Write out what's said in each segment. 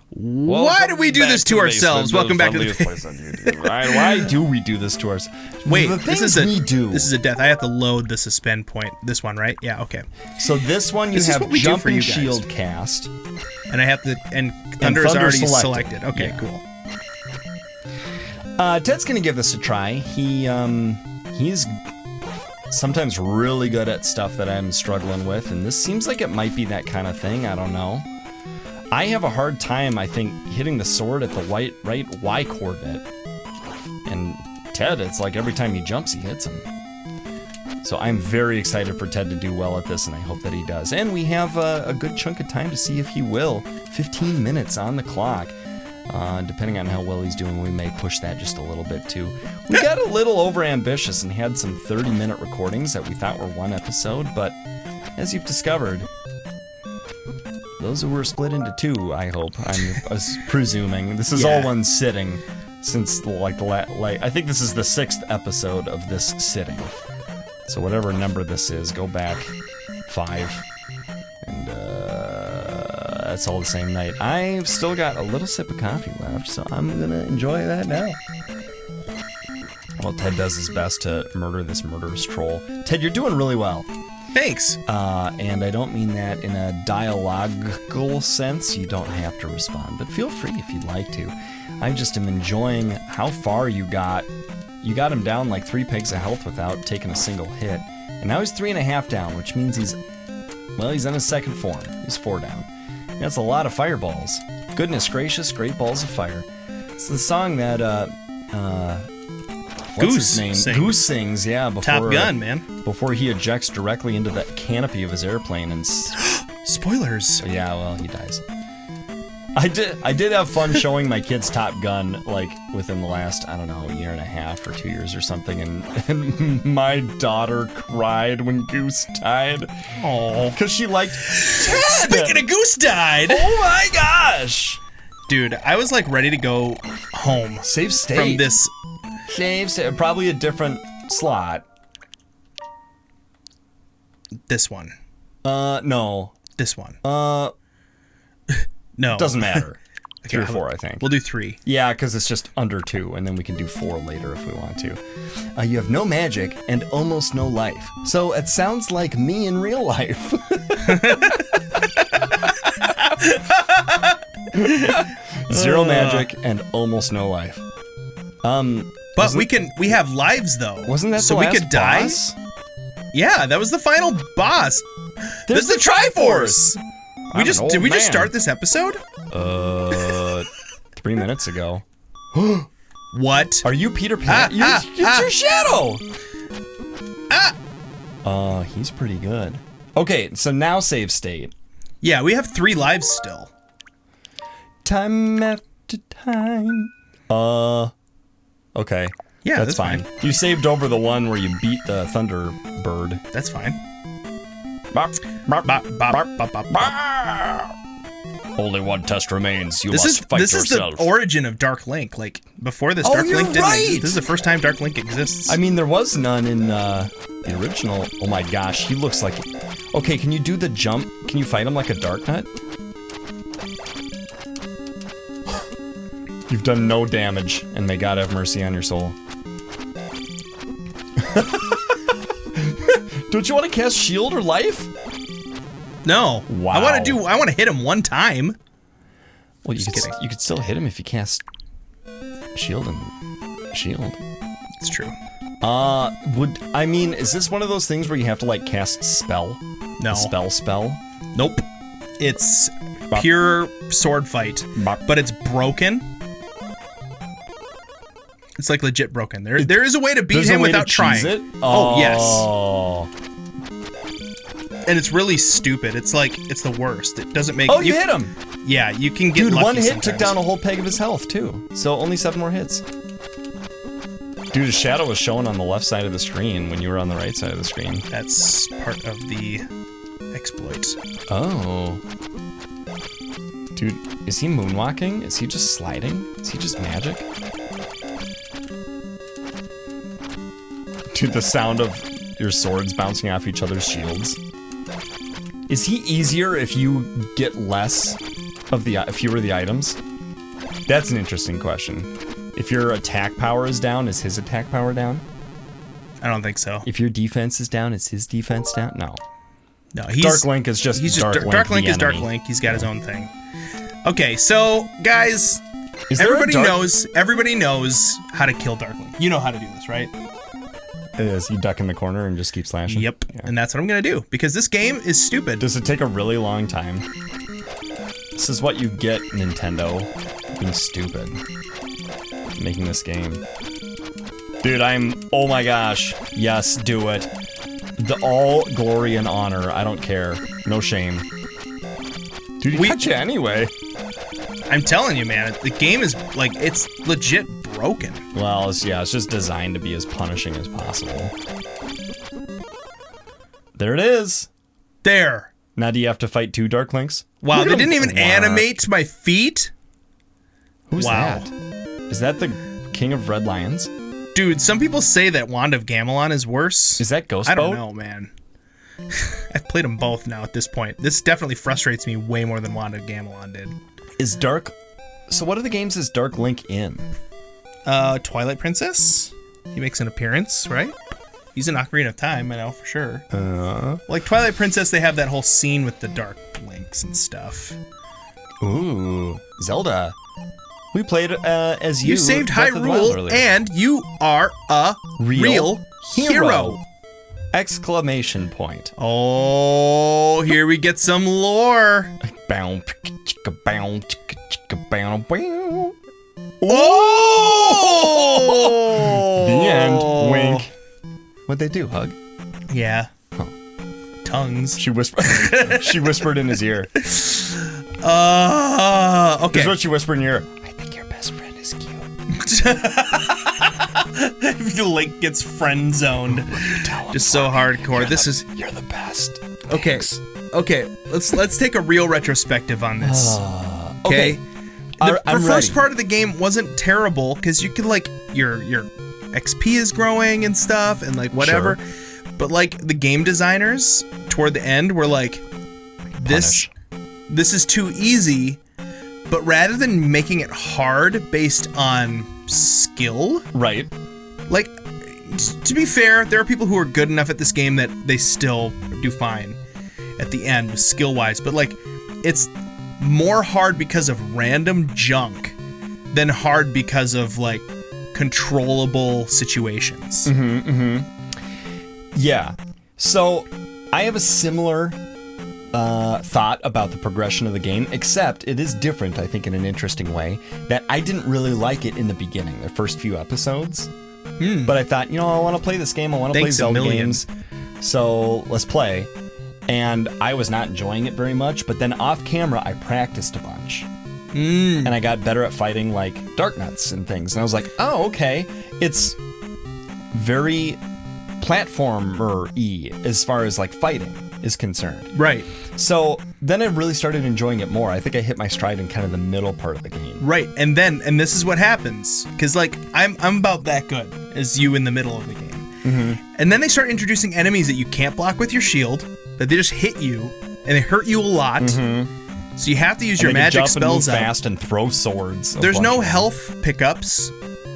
Why do we do this to ourselves? Welcome back to the place on YouTube. Why do we do this to ourselves? Wait, this is a death. I have to load the suspend point. This one, right? Yeah, okay. So this one you have jumping shield cast. And I have to, and Thunder is already selected. Okay, cool. Ted's gonna give this a try. He's sometimes really good at stuff that I'm struggling with, and this seems like it might be that kind of thing. I don't know. I have a hard time, I think, hitting the sword at the right Y coordinate. And Ted, it's like every time he jumps, he hits him. So I'm very excited for Ted to do well at this, and I hope that he does. And we have a good chunk of time to see if he will. 15 minutes on the clock. Depending on how well he's doing, we may push that just a little bit too. We got a little over-ambitious and had some 30-minute recordings that we thought were one episode, but as you've discovered, those were split into two, I hope. I'm presuming. This is all one sitting since, I think this is the 6th episode of this sitting. So whatever number this is, go back 5. And, that's all the same night. I've still got a little sip of coffee left, so I'm gonna enjoy that now. Well, Ted does his best to murder this murderous troll. Ted, you're doing really well. Thanks. And I don't mean that in a dialogical sense. You don't have to respond, but feel free if you'd like to. I just am enjoying how far you got. You got him down like 3 pegs of health without taking a single hit. And now he's 3.5 down, which means he's on his second form. He's 4 down. That's a lot of fireballs. Goodness gracious, great balls of fire. It's the song that, what's his name? Goose sings, yeah. Before, Top Gun, man. Before he ejects directly into the canopy of his airplane and... Spoilers. Yeah, well, he dies. I did have fun showing my kids Top Gun, like, within the last, I don't know, 1.5 years or 2 years or something, and my daughter cried when Goose died. Oh, because she liked Ted! Speaking of Goose died! Oh my gosh! Dude, I was, like, ready to go home. Save state. From this... Save state. Probably a different slot. This one. No. This one. No. Doesn't matter. Okay, 3 or 4, I think. We'll do 3. Yeah, because it's just under 2, and then we can do 4 later if we want to. You have no magic and almost no life. So it sounds like me in real life. 0 magic and almost no life. But we have lives though. Wasn't that so the last we could die? boss? Yeah, that was the final boss. There's the Triforce. Did we just start this episode? 3 minutes ago. What? Are you Peter Pan? It's your shadow. He's pretty good. Okay, so now save state. Yeah, we have 3 lives still. Time after time. Okay. Yeah, that's fine. You saved over the one where you beat the Thunderbird. That's fine. Only one test remains. You must fight yourself. This is the origin of Dark Link. Like, before this, Dark Link didn't exist. This is the first time Dark Link exists. I mean, there was none in the original. Oh my gosh, he looks like... Okay, can you do the jump? Can you fight him like a Dark Nut? You've done no damage, and may God have mercy on your soul. Don't you want to cast shield or life? No. Wow. I want to hit him one time. Well, you could still hit him if you cast shield and shield. It's true. Is this one of those things where you have to like cast spell? No. Spell? Nope. It's pure sword fight, but it's broken. It's like legit broken. There is a way to beat him without trying. It? Oh, yes. And it's really stupid. It's the worst. It doesn't make... Oh, you hit him! Yeah, you can get lucky one hit sometimes. took down a whole peg of his health, too. So only 7 more hits. Dude, his shadow was showing on the left side of the screen when you were on the right side of the screen. That's part of the exploit. Oh. Dude, is he moonwalking? Is he just sliding? Is he just magic? Dude, the sound of your swords bouncing off each other's shields. Is he easier if you get less of the fewer the items? That's an interesting question. If your attack power is down, is his attack power down? I don't think so. If your defense is down, is his defense down? No. No, Dark Link is just Dark Link. Dark Link the is Dark enemy. Link. He's got his own thing. Okay, so guys, Is there everybody knows how to kill Dark Link. You know how to do this, right? Is he duck in the corner and just keep slashing? Yep. Yeah. And that's what I'm gonna do because this game is stupid. Does it take a really long time? This is what you get, Nintendo, being stupid, making this game. Dude, oh my gosh, yes, do it. All glory and honor, I don't care, no shame. Dude, he got you anyway. I'm telling you, man, the game is, like, it's legit broken. Well, it's just designed to be as punishing as possible. There it is. There. Now do you have to fight 2 Dark Links? Wow, they didn't even animate my feet? Who's wow. that? Is that the King of Red Lions? Dude, some people say that Wand of Gamelon is worse. Is that Ghost I don't Boat? know, man. I've played them both now at this point. This definitely frustrates me way more than Wand of Gamelon did. So what are the games is Dark Link in? Twilight Princess? He makes an appearance, right? He's in Ocarina of Time, I know for sure. Like Twilight Princess, they have that whole scene with the Dark Links and stuff. Ooh, Zelda. We played as you. You saved Breath of the Wild Hyrule, earlier. and you are a real hero! Exclamation point. Oh, here we get some lore. Bow, chicka, bow, chicka, chicka, bow, bow. Oh! The end. Wink. What'd they do, Hug? Yeah. Huh. Tongues. She whispered. She whispered in his ear. Okay. Here's what she whispered in your ear. I think your best friend is cute. Link gets friend zoned. Just so hardcore. You're the best. Okay. Thanks. Okay. Let's take a real retrospective on this. Okay. I'm The first ready. part of the game wasn't terrible because you could like your XP is growing and stuff and like whatever. Sure. But like the game designers toward the end were like, this is too easy. But rather than making it hard based on skill, Right. like, to be fair, there are people who are good enough at this game that they still do fine at the end, skill-wise. But, like, it's more hard because of random junk than hard because of, like, controllable situations. Yeah. So, I have a similar thought about the progression of the game, except it is different, I think, in an interesting way, that I didn't really like it in the beginning, the first few episodes. But I thought, I want to play this game, I want to play Zelda games, so let's play. And I was not enjoying it very much, but then off camera, I practiced a bunch. And I got better at fighting, like, Darknuts and things. And I was like, oh, okay, it's very platformer-y as far as, like, fighting is concerned. Right. So then I really started enjoying it more. I think I hit my stride in kind of the middle part of the game. Right. And this is what happens. Because, like, I'm about that good as you in the middle of the game. And then they start introducing enemies that you can't block with your shield, that they just hit you, and they hurt you a lot. So you have to use your magic spells up. Fast and throw swords. There's no health pickups,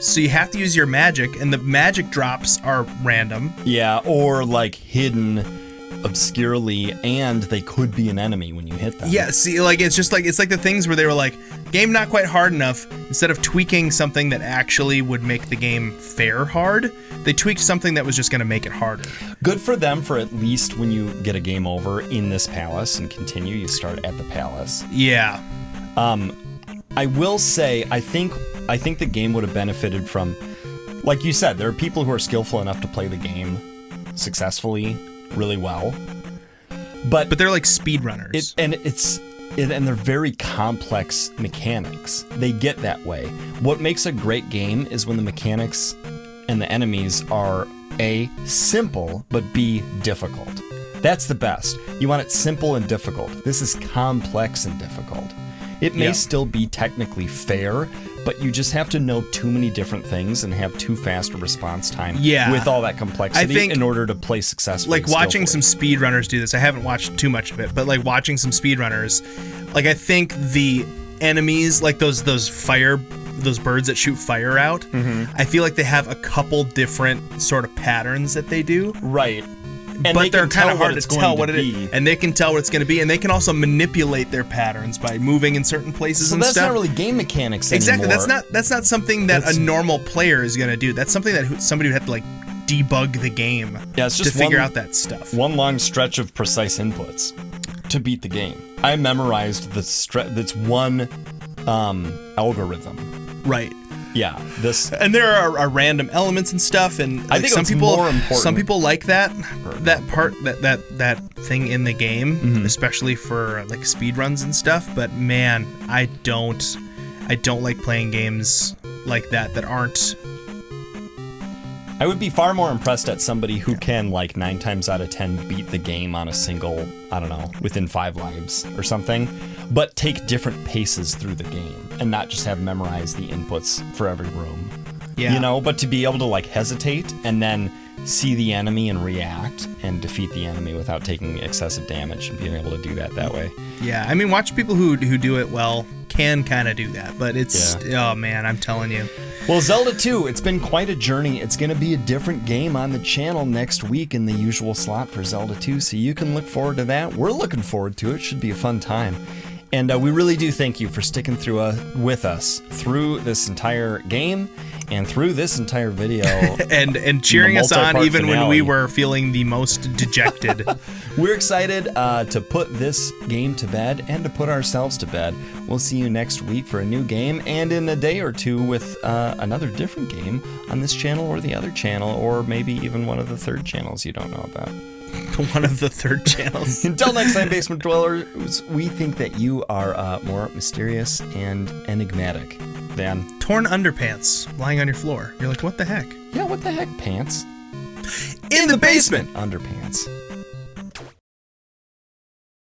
so you have to use your magic, and the magic drops are random. Yeah, or like hidden obscurely, and they could be an enemy when you hit them. Yeah, see, like it's like the things where they were like, game not quite hard enough. Instead of tweaking something that actually would make the game fair hard, they tweaked something that was just going to make it harder. Good for them for at least when you get a game over in this palace and continue, you start at the palace. Yeah. I will say, I think the game would have benefited from, like you said, there are people who are skillful enough to play the game successfully, really well. But they're like speedrunners. And they're very complex mechanics. They get that way. What makes a great game is when the mechanics and the enemies are A, simple, but B, difficult. That's the best. You want it simple and difficult. This is complex and difficult. It may still be technically fair, but you just have to know too many different things and have too fast a response time with all that complexity in order to play successfully. Like watching some speedrunners do this, I haven't watched too much of it, but like watching some speedrunners, Like I think the enemies, like those birds that shoot fire out, I feel like they have a couple different sort of patterns that they do. Right. And but they're kind of hard to tell what it is. And they can tell what it's going to be. And they can also manipulate their patterns by moving in certain places and stuff. So that's not really game mechanics anymore. Exactly. That's not something that a normal player is going to do. That's something that somebody would have to like debug the game it's just to figure out that stuff. One long stretch of precise inputs to beat the game. I memorized that's one algorithm. Right. Yeah. And there are random elements and stuff, and like, I think more important. Some people like that part, that thing in the game, especially for like speed runs and stuff. But man, I don't like playing games like that aren't. I would be far more impressed at somebody who can, like, 9 times out of 10 beat the game on a single, I don't know, within 5 lives or something, but take different paces through the game and not just have memorized the inputs for every room. Yeah. You know, but to be able to, like, hesitate and then see the enemy and react and defeat the enemy without taking excessive damage and being able to do that way. Yeah, I mean, watch people who do it well can kind of do that, but it's, oh man, I'm telling you. Well, Zelda 2, it's been quite a journey. It's going to be a different game on the channel next week in the usual slot for Zelda 2, so you can look forward to that. We're looking forward to it. Should be a fun time. And we really do thank you for sticking through with us through this entire game and through this entire video. and cheering us on even finale. when we were feeling the most dejected. We're excited to put this game to bed and to put ourselves to bed. We'll see you next week for a new game and in a day or two with another different game on this channel or the other channel, or maybe even one of the third channels you don't know about. One of the third channels. Until next time, Basement Dwellers, we think that you are more mysterious and enigmatic than torn underpants lying on your floor. You're like, what the heck? Yeah, what the heck, pants? In the basement! Underpants.